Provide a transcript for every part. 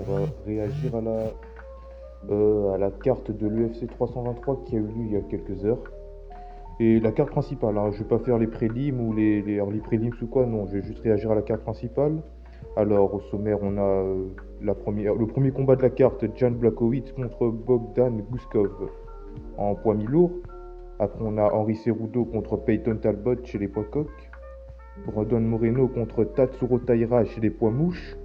on va réagir à la carte de l'UFC 323 qui a eu lieu il y a quelques heures. Et la carte principale, hein, je vais pas faire les prélims ou les prélims ou quoi, non, je vais juste réagir à la carte principale. Alors au sommaire, on a le premier combat de la carte, Jan Blachowicz contre Bogdan Guskov en poids mi-lourd. Après, on a Henry Cejudo contre Peyton Talbot chez les poids coqs. Brandon Moreno contre Tatsuro Taira chez les poids mouches.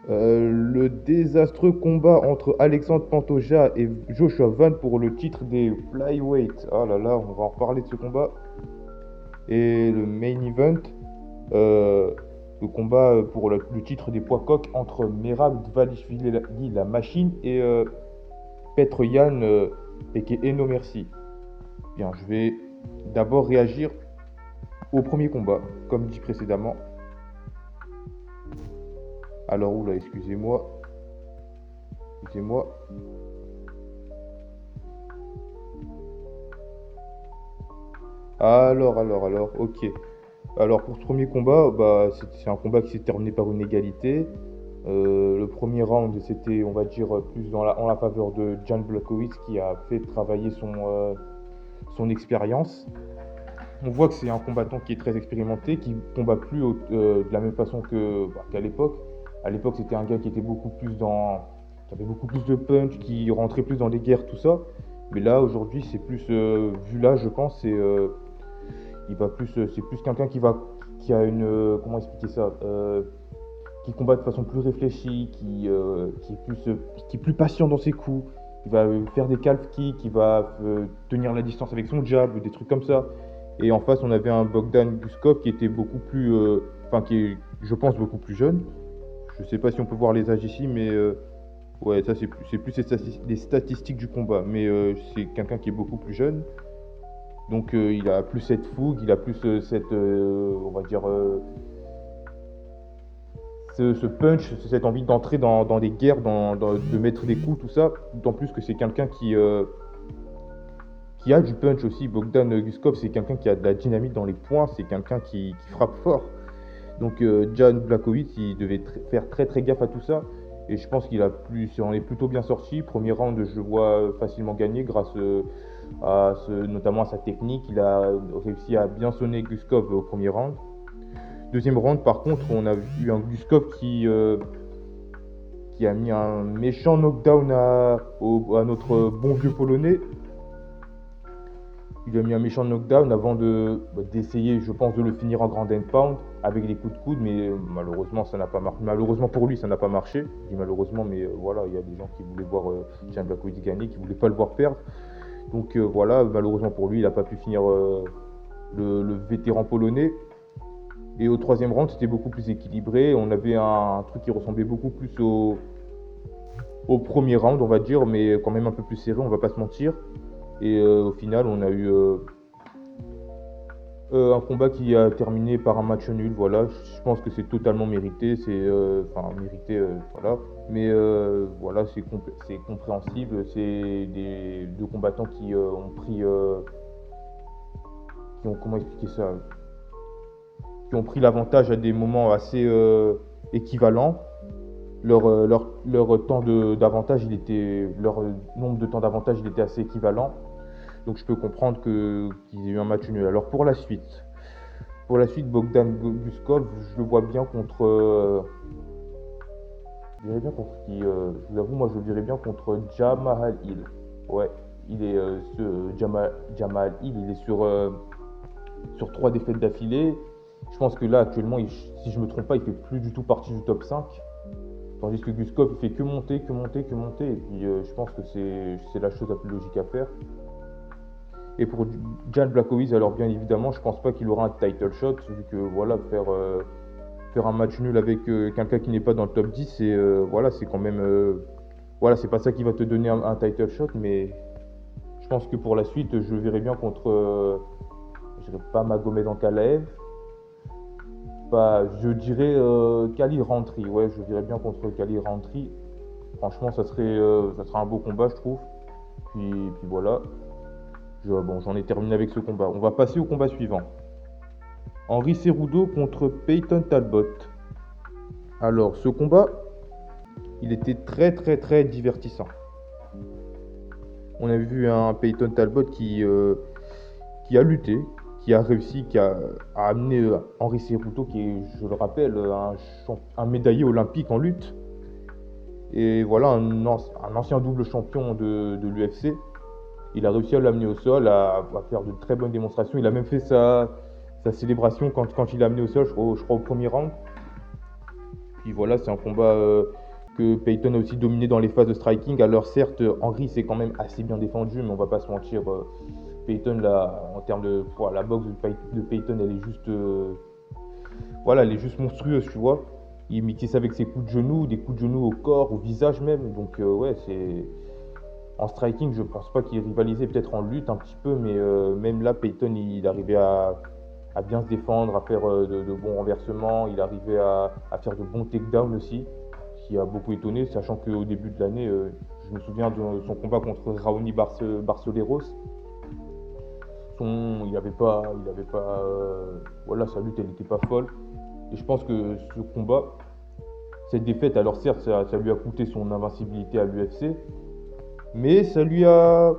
Le désastreux combat entre Alexandre Pantoja et Joshua Van pour le titre des flyweight. Ah là là, on va en reparler de ce combat. Et le main event, le combat pour le titre des poids coqs entre Merab Dvalishvili, la machine, et Petr Yan, a.k.a. No Mercy. Bien, je vais d'abord réagir au premier combat, comme dit précédemment. Alors, oula, excusez-moi. Alors, ok. Alors, pour ce premier combat, c'est un combat qui s'est terminé par une égalité. Le premier round, c'était, on va dire, plus en la faveur de Jan Blachowicz qui a fait travailler son expérience. On voit que c'est un combattant qui est très expérimenté, qui combat plus de la même façon qu'à l'époque. À l'époque, c'était un gars qui était qui avait beaucoup plus de punch, qui rentrait plus dans les guerres, tout ça. Mais là, aujourd'hui, c'est plus, vu là, je pense, c'est plus quelqu'un qui a une, comment expliquer ça, qui combat de façon plus réfléchie, qui est plus patient dans ses coups, qui va faire des calf kicks, qui va tenir la distance avec son jab, des trucs comme ça. Et en face, on avait un Bogdan Guskov qui était beaucoup plus, qui est, je pense, beaucoup plus jeune. Je sais pas si on peut voir les âges ici, mais ouais, ça c'est plus les statistiques du combat. Mais c'est quelqu'un qui est beaucoup plus jeune. Donc il a plus cette fougue, il a plus on va dire, ce punch, cette envie d'entrer dans des guerres, de mettre des coups, tout ça. D'autant plus que c'est quelqu'un qui a du punch aussi. Bogdan Guskov, c'est quelqu'un qui a de la dynamite dans les poings, c'est quelqu'un qui frappe fort. Donc Jan Blachowicz, il devait faire très très gaffe à tout ça. Et je pense qu'il en est plutôt bien sorti. Premier round, je le vois facilement gagner grâce notamment à sa technique. Il a réussi à bien sonner Guskov au premier round. Deuxième round, par contre, on a eu un Guskov qui a mis un méchant knockdown à notre bon vieux Polonais. Il a mis un méchant knockdown avant d'essayer, je pense, de le finir en grand end pound avec des coups de coude, mais malheureusement, ça n'a pas marché. Malheureusement pour lui, ça n'a pas marché. Je dis malheureusement, mais voilà, il y a des gens qui voulaient voir Jan Blachowicz gagner, qui ne voulaient pas le voir perdre. Donc voilà, malheureusement pour lui, il n'a pas pu finir le vétéran polonais. Et au troisième round, c'était beaucoup plus équilibré. On avait un truc qui ressemblait beaucoup plus au premier round, on va dire, mais quand même un peu plus serré, on va pas se mentir. Et au final, on a eu un combat qui a terminé par un match nul. Voilà, je pense que c'est totalement mérité. Voilà. Mais voilà, c'est compréhensible. C'est deux combattants qui ont pris, comment expliquer ça, qui ont pris l'avantage à des moments assez équivalents. Leur temps d'avantage, leur nombre de temps d'avantage, il était assez équivalent. Donc je peux comprendre qu'ils aient eu un match nul. Alors pour la suite, Bogdan Guskov, je le vois bien contre. Je dirais bien contre qui je vous avoue, moi je le dirais bien contre Jamahal Hill. Ouais, il est Jamahal Hill, il est sur 3 défaites d'affilée. Je pense que là actuellement, si je me trompe pas, il fait plus du tout partie du top 5. Tandis que Guskov, il fait que monter. Et puis je pense que c'est la chose la plus logique à faire. Et pour Jan Blachowicz, alors bien évidemment, je pense pas qu'il aura un title shot, vu que voilà, faire un match nul avec quelqu'un qui n'est pas dans le top 10, c'est quand même. Voilà, c'est pas ça qui va te donner un title shot, mais je pense que pour la suite, je le verrai bien contre. Je dirais pas Magomed Ankalaev. Je dirais Khalil Rountree. Ouais, je le verrai bien contre Khalil Rountree. Franchement, ça serait un beau combat, je trouve. Puis voilà. J'en ai terminé avec ce combat. On va passer au combat suivant. Henry Cejudo contre Peyton Talbot. Alors, ce combat, il était très très très divertissant. On a vu un Peyton Talbot qui a lutté, qui a réussi, à amener Henry Cejudo, qui est, je le rappelle, un médaillé olympique en lutte. Et voilà, un ancien double champion de l'UFC. Il a réussi à l'amener au sol, à faire de très bonnes démonstrations. Il a même fait sa célébration quand il l'a amené au sol, je crois au premier round. Puis voilà, c'est un combat que Peyton a aussi dominé dans les phases de striking. Alors certes, Henry s'est quand même assez bien défendu, mais on va pas se mentir, Peyton, là, en termes de la boxe de Peyton, elle est juste, voilà, elle est juste monstrueuse, tu vois. Il mixait ça avec ses coups de genoux, des coups de genoux au corps, au visage même. Donc ouais, c'est en striking, je pense pas qu'il rivalisait, peut-être en lutte un petit peu, mais même là, Peyton, il arrivait à bien se défendre, à faire de bons renversements, il arrivait à faire de bons takedowns aussi, ce qui a beaucoup étonné, sachant qu'au début de l'année, je me souviens de son combat contre Raoni Barcelos. Il avait pas, voilà, sa lutte, elle n'était pas folle. Et je pense que ce combat, cette défaite, alors certes, ça lui a coûté son invincibilité à l'UFC, mais ça lui a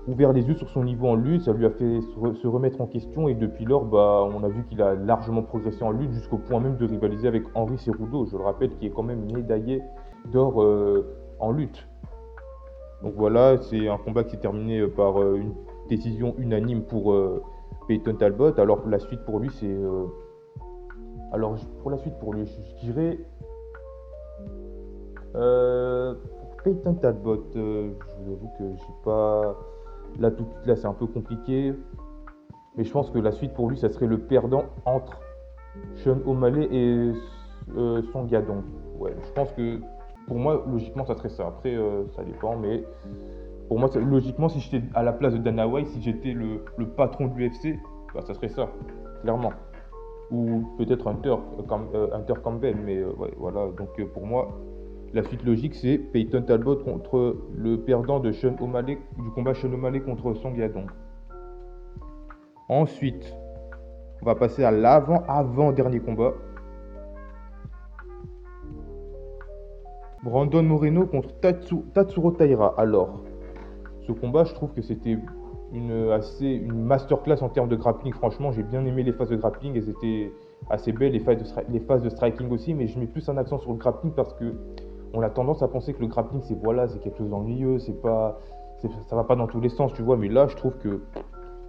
ouvert les yeux sur son niveau en lutte, ça lui a fait se remettre en question, et depuis lors, on a vu qu'il a largement progressé en lutte, jusqu'au point même de rivaliser avec Henry Cejudo, je le rappelle, qui est quand même médaillé d'or en lutte. Donc voilà, c'est un combat qui s'est terminé par une décision unanime pour Peyton Talbot. Alors la suite pour lui, c'est... pour la suite pour lui, je dirais... pour Peyton Talbot, je vous avoue que j'ai pas... Là, tout de suite, là, c'est un peu compliqué. Mais je pense que la suite pour lui, ça serait le perdant entre Sean O'Malley et Song Yadong. Ouais, je pense que pour moi, logiquement, ça serait ça. Après, ça dépend, mais pour moi, logiquement, si j'étais à la place de Dana White, si j'étais le patron de l'UFC, ça serait ça, clairement. Ou peut-être Hunter Campbell, mais ouais, voilà. Donc pour moi, la suite logique, c'est Peyton Talbot contre le perdant de Sean O'Malley, du combat Sean O'Malley contre Song Yadong. Ensuite, on va passer à l'avant-dernier combat. Brandon Moreno contre Tatsuro Taira. Alors, ce combat, je trouve que c'était une masterclass en termes de grappling. Franchement, j'ai bien aimé les phases de grappling, elles étaient assez belles, les phases de striking aussi, mais je mets plus un accent sur le grappling parce que on a tendance à penser que le grappling, c'est quelque chose d'ennuyeux, ça va pas dans tous les sens, tu vois, mais là, je trouve que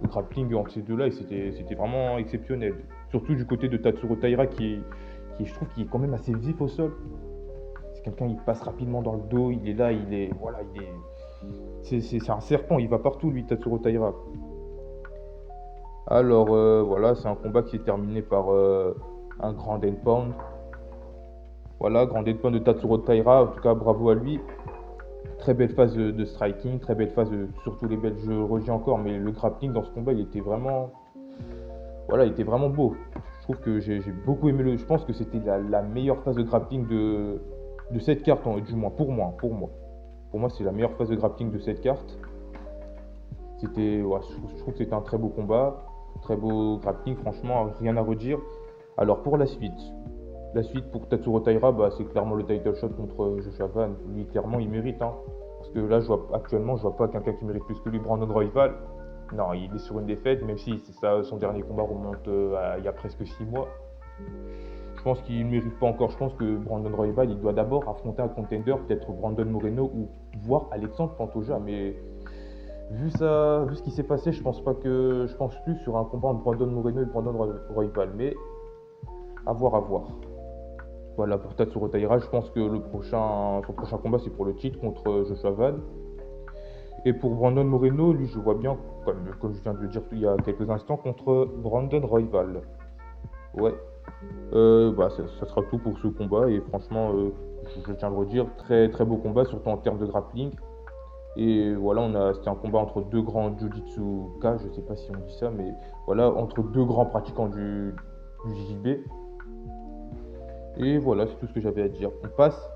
le grappling entre ces deux-là, c'était vraiment exceptionnel. Surtout du côté de Tatsuro Taira qui je trouve, qui est quand même assez vif au sol. C'est quelqu'un qui passe rapidement dans le dos, il est là, c'est un serpent, il va partout lui, Tatsuro Taira. Alors voilà, c'est un combat qui s'est terminé par un grand end pound. Voilà, grand end pound de Tatsuro Taira, en tout cas bravo à lui. Très belle phase de striking, très belle phase, surtout les belles, je redis encore, mais le grappling dans ce combat, il était vraiment beau. Je trouve que j'ai beaucoup aimé je pense que c'était la meilleure phase de grappling de cette carte, du moins pour moi. Pour moi, c'est la meilleure phase de grappling de cette carte. Je trouve que c'était un très beau combat, très beau grappling, franchement, rien à redire. Alors pour la suite pour Tatsuro Taira, c'est clairement le title shot contre Joshua Van. Lui, clairement, il mérite. Parce que là, actuellement, je vois pas quelqu'un qui mérite plus que lui, Brandon Royval. Non, il est sur une défaite, même si son dernier combat remonte il y a presque 6 mois. Je pense qu'il ne mérite pas encore. Je pense que Brandon Royval, il doit d'abord affronter un contender, peut-être Brandon Moreno ou voire Alexandre Pantoja. Mais vu ce qui s'est passé, je pense plus sur un combat entre Brandon Moreno et Brandon Royval. Mais à voir. Voilà, pour Tatsuro Taira, je pense que son prochain combat, c'est pour le titre contre Joshua Van. Et pour Brandon Moreno, lui, je vois bien, comme je viens de le dire il y a quelques instants, contre Brandon Royval. Ouais. Ça sera tout pour ce combat. Et franchement, je tiens à le redire, très très beau combat, surtout en termes de grappling. Et voilà, c'était un combat entre deux grands Jiu-Jitsu-Ka, je sais pas si on dit ça, mais voilà, entre deux grands pratiquants du JJB. Et voilà, c'est tout ce que j'avais à dire. On passe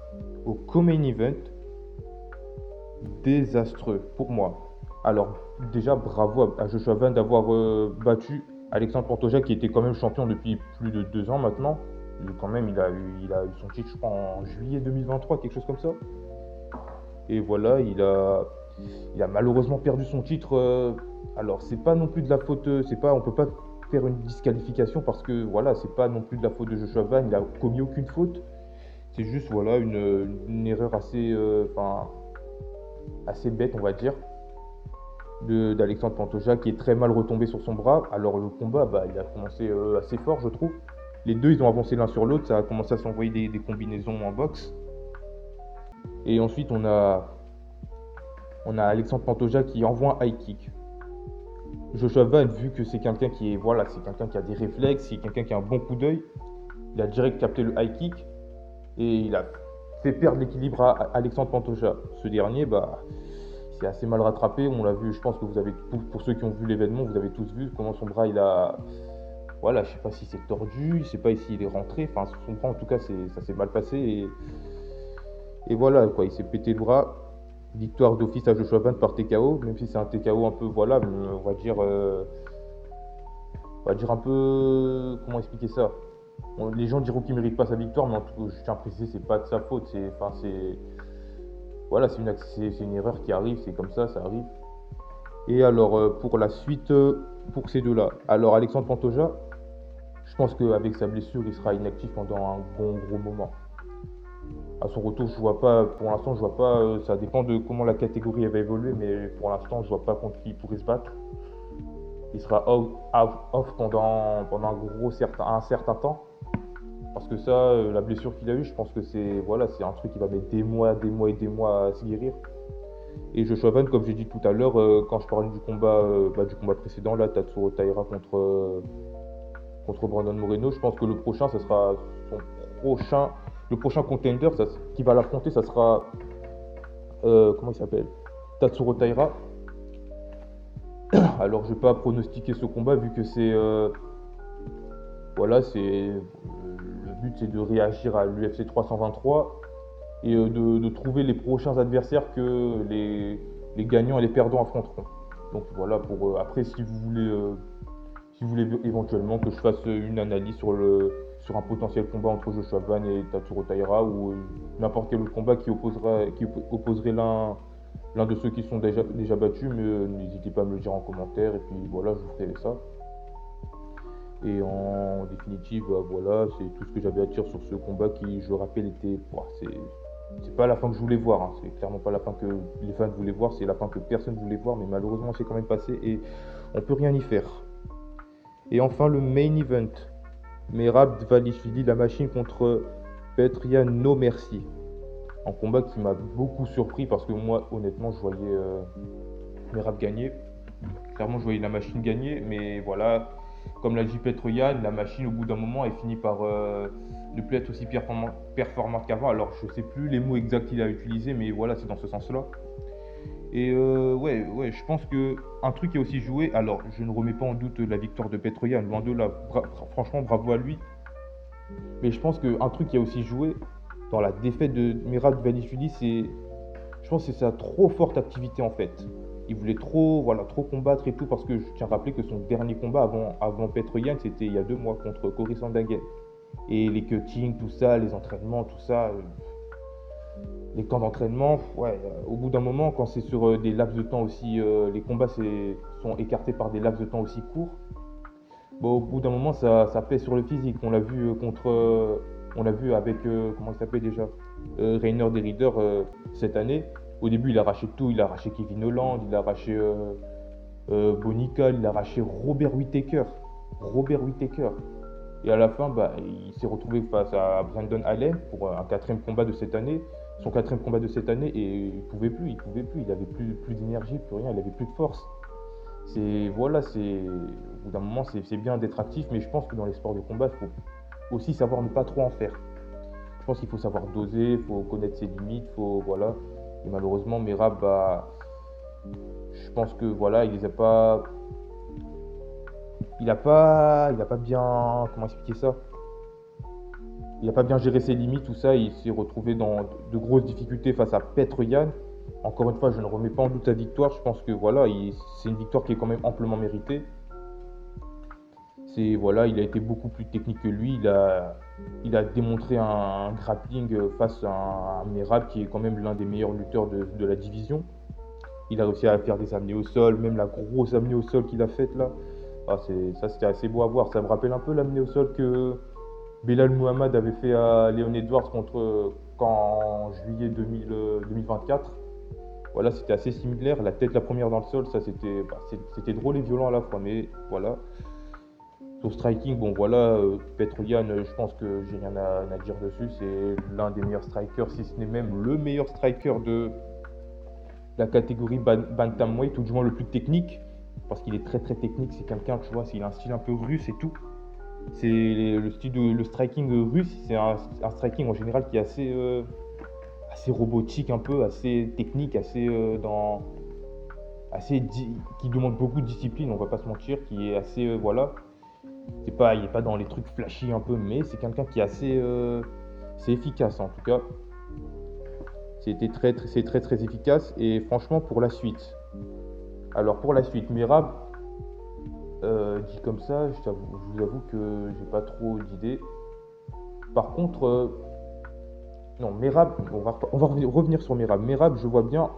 au co-main event. Désastreux pour moi. Alors déjà, bravo à Joshua Van d'avoir battu Alexandre Pantoja, qui était quand même champion depuis plus de 2 ans maintenant. Quand même, il a eu son titre, je crois, en juillet 2023, quelque chose comme ça. Et voilà, il a malheureusement perdu son titre. Alors, c'est pas non plus de la faute, on peut pas faire une disqualification parce que voilà, c'est pas non plus de la faute de Joshua Van, il a commis aucune faute. C'est juste voilà une erreur assez bête, on va dire, d'Alexandre Pantoja qui est très mal retombé sur son bras. Alors le combat, il a commencé assez fort, je trouve. Les deux, ils ont avancé l'un sur l'autre, ça a commencé à s'envoyer des combinaisons en boxe. Et ensuite, on a Alexandre Pantoja qui envoie un high kick. Joshua Van, vu que c'est quelqu'un c'est quelqu'un qui a des réflexes, c'est quelqu'un qui a un bon coup d'œil, il a direct capté le high kick et il a fait perdre l'équilibre à Alexandre Pantoja. Ce dernier, c'est assez mal rattrapé. On l'a vu, je pense que vous avez, pour ceux qui ont vu l'événement, vous avez tous vu comment son bras, voilà, je sais pas si c'est tordu, je sais pas s'il est rentré. Enfin, son bras, en tout cas, ça s'est mal passé et voilà, quoi, il s'est pété le bras. Victoire d'office à Joshua Van par TKO, même si c'est un TKO un peu, voilà, on va dire un peu, comment expliquer ça? Les gens diront qu'il ne mérite pas sa victoire, mais en tout cas, je tiens à préciser, c'est pas de sa faute. Voilà, c'est une erreur qui arrive, c'est comme ça arrive. Et alors, pour la suite, pour ces deux-là, alors Alexandre Pantoja, je pense qu'avec sa blessure, il sera inactif pendant un bon gros moment. À son retour, pour l'instant, je vois pas, ça dépend de comment la catégorie va évoluer, mais pour l'instant, je vois pas contre qui il pourrait se battre. Il sera off pendant un certain temps. Parce que ça, la blessure qu'il a eue, je pense que c'est un truc qui va mettre des mois et des mois à se guérir. Et Joshua Van, comme j'ai dit tout à l'heure, quand je parlais du combat précédent, là, Tatsuro Taira contre Brandon Moreno, je pense que le prochain, ça sera le prochain contender qui va l'affronter, ça sera, comment il s'appelle, Tatsuro Taira. Alors, je vais pas pronostiquer ce combat vu que le but c'est de réagir à l'UFC 323 et de trouver les prochains adversaires que les gagnants et les perdants affronteront. Donc voilà, après si vous voulez éventuellement que je fasse une analyse sur un potentiel combat entre Joshua Van et Tatsuro Taira ou n'importe quel autre combat qui opposerait l'un de ceux qui sont déjà battus, mais n'hésitez pas à me le dire en commentaire et puis voilà, je vous ferai ça. Et en définitive, voilà, c'est tout ce que j'avais à dire sur ce combat qui, je le rappelle, c'est pas la fin que je voulais voir, hein. C'est clairement pas la fin que les fans voulaient voir, c'est la fin que personne voulait voir, mais malheureusement c'est quand même passé et on peut rien y faire. Et enfin le main event, Merab Dvalishvili, la machine contre Petr Yan No Mercy. Un combat qui m'a beaucoup surpris parce que moi, honnêtement, je voyais Merab gagner. Clairement, je voyais la machine gagner, mais voilà, comme l'a dit Petr Yan, la machine, au bout d'un moment, elle finit par ne plus être aussi performante qu'avant. Alors, je sais plus les mots exacts qu'il a utilisés, mais voilà, c'est dans ce sens-là. Et ouais, je pense que un truc qui a aussi joué. Alors, je ne remets pas en doute la victoire de Petr Yan, loin de là. Franchement, bravo à lui. Mais je pense qu'un truc qui a aussi joué dans la défaite de Merab Dvalishvili, je pense que c'est sa trop forte activité en fait. Il voulait trop combattre et tout, parce que je tiens à rappeler que son dernier combat avant Petr Yan, c'était il y a 2 mois contre Cory Sandhagen. Et les cuttings, tout ça, les entraînements, tout ça, les temps d'entraînement, au bout d'un moment, quand c'est sur des laps de temps aussi, les combats sont écartés par des laps de temps aussi courts, au bout d'un moment, ça pèse sur le physique. On l'a vu avec, comment il s'appelle déjà, Rainer Derrider cette année. Au début, il a arraché tout. Il a arraché Kevin Holland, il a arraché Bonical, il a arraché Robert Whittaker. Et à la fin, il s'est retrouvé face à Brandon Allen pour un quatrième combat de cette année. Son quatrième combat de cette année, et il pouvait plus. Il avait plus d'énergie, plus rien. Il avait plus de force. Au bout d'un moment, c'est bien d'être actif, mais je pense que dans les sports de combat, il faut aussi savoir ne pas trop en faire. Je pense qu'il faut savoir doser, il faut connaître ses limites, voilà. Et malheureusement, Merab, je pense que voilà, il n'a pas bien, comment expliquer ça? Il n'a pas bien géré ses limites, tout ça. Il s'est retrouvé dans de grosses difficultés face à Petr Yan. Encore une fois, je ne remets pas en doute sa victoire. Je pense que voilà, c'est une victoire qui est quand même amplement méritée. Il a été beaucoup plus technique que lui. Il a démontré un grappling face à un Merab qui est quand même l'un des meilleurs lutteurs de la division. Il a réussi à faire des amenées au sol, même la grosse amenée au sol qu'il a faite là. Ah, ça, c'était assez beau à voir. Ça me rappelle un peu l'amenée au sol que Belal Muhammad avait fait à Leon Edwards en juillet 2024. Voilà, c'était assez similaire. La tête la première dans le sol, ça c'était drôle et violent à la fois. Mais voilà. Sur striking, bon voilà, Petr Yan, je pense que j'ai rien à dire dessus. C'est l'un des meilleurs strikers, si ce n'est même le meilleur striker de la catégorie bantamweight, ou du moins le plus technique, parce qu'il est très très technique. C'est quelqu'un, tu vois, il a un style un peu russe et tout. C'est le striking russe, c'est un striking en général qui est assez robotique, un peu, assez technique, qui demande beaucoup de discipline, on va pas se mentir, qui est assez, voilà. Il est pas dans les trucs flashy un peu, mais c'est quelqu'un qui est c'est efficace en tout cas. C'est très efficace, et franchement pour la suite. Alors pour la suite, Merab, dit comme ça, je vous avoue que j'ai pas trop d'idées. Par contre, non, Merab, on va revenir sur Merab. Merab, je vois bien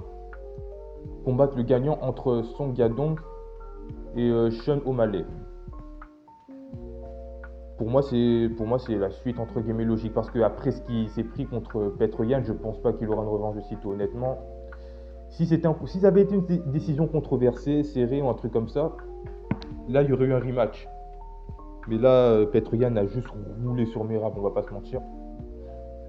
combattre le gagnant entre Song Yadong et Sean O'Malley. Pour moi, c'est la suite entre guillemets logique, parce qu'après ce qui s'est pris contre Petr Yan, je pense pas qu'il aura une revanche de sitôt, honnêtement. Si ça avait été une décision controversée, serrée ou un truc comme ça, là il y aurait eu un rematch. Mais là, Petr Yan a juste roulé sur Merab, on va pas se mentir.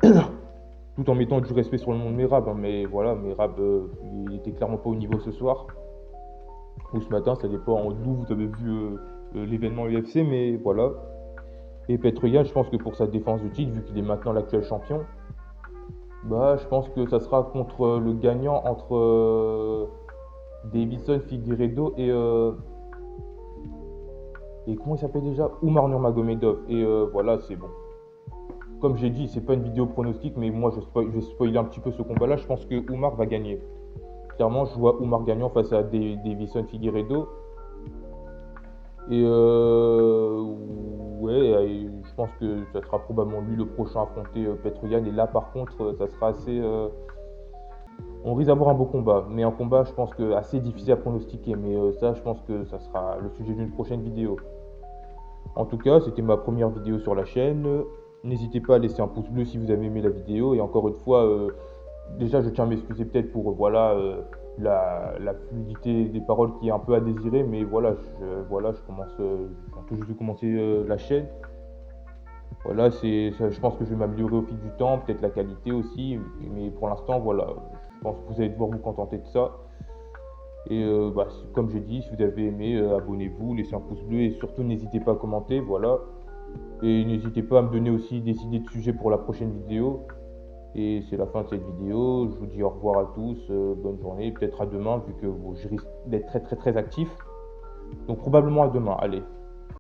Tout en mettant du respect sur le nom de Merab, hein, mais voilà, Merab, il était clairement pas au niveau ce soir. Ou ce matin, ça dépend d'où vous avez vu l'événement UFC, mais voilà. Et Petr Yan, je pense que pour sa défense de titre, vu qu'il est maintenant l'actuel champion, bah, je pense que ça sera contre le gagnant entre Deiveson Figueiredo et comment il s'appelle déjà, Umar Nurmagomedov. Et voilà, c'est bon. Comme j'ai dit, c'est pas une vidéo pronostic, mais moi je vais spoiler un petit peu ce combat-là. Je pense que Umar va gagner. Clairement, je vois Umar gagnant face à Deiveson Figueiredo. Et ouais, je pense que ça sera probablement lui le prochain à affronter Petr Yan. Et là, par contre, ça sera assez. On risque d'avoir un beau combat, mais un combat, je pense que assez difficile à pronostiquer. Mais ça, je pense que ça sera le sujet d'une prochaine vidéo. En tout cas, c'était ma première vidéo sur la chaîne. N'hésitez pas à laisser un pouce bleu si vous avez aimé la vidéo. Et encore une fois, déjà, je tiens à m'excuser peut-être pour la fluidité des paroles qui est un peu à désirer, mais voilà, je viens tout juste de commencer la chaîne. Voilà, je pense que je vais m'améliorer au fil du temps, peut-être la qualité aussi, mais pour l'instant, voilà, je pense que vous allez devoir vous contenter de ça. Et comme j'ai dit, si vous avez aimé, abonnez-vous, laissez un pouce bleu, et surtout n'hésitez pas à commenter, voilà. Et n'hésitez pas à me donner aussi des idées de sujets pour la prochaine vidéo. Et c'est la fin de cette vidéo. Je vous dis au revoir à tous, bonne journée, peut-être à demain, vu que je risque d'être très très très actif. Donc probablement à demain, allez.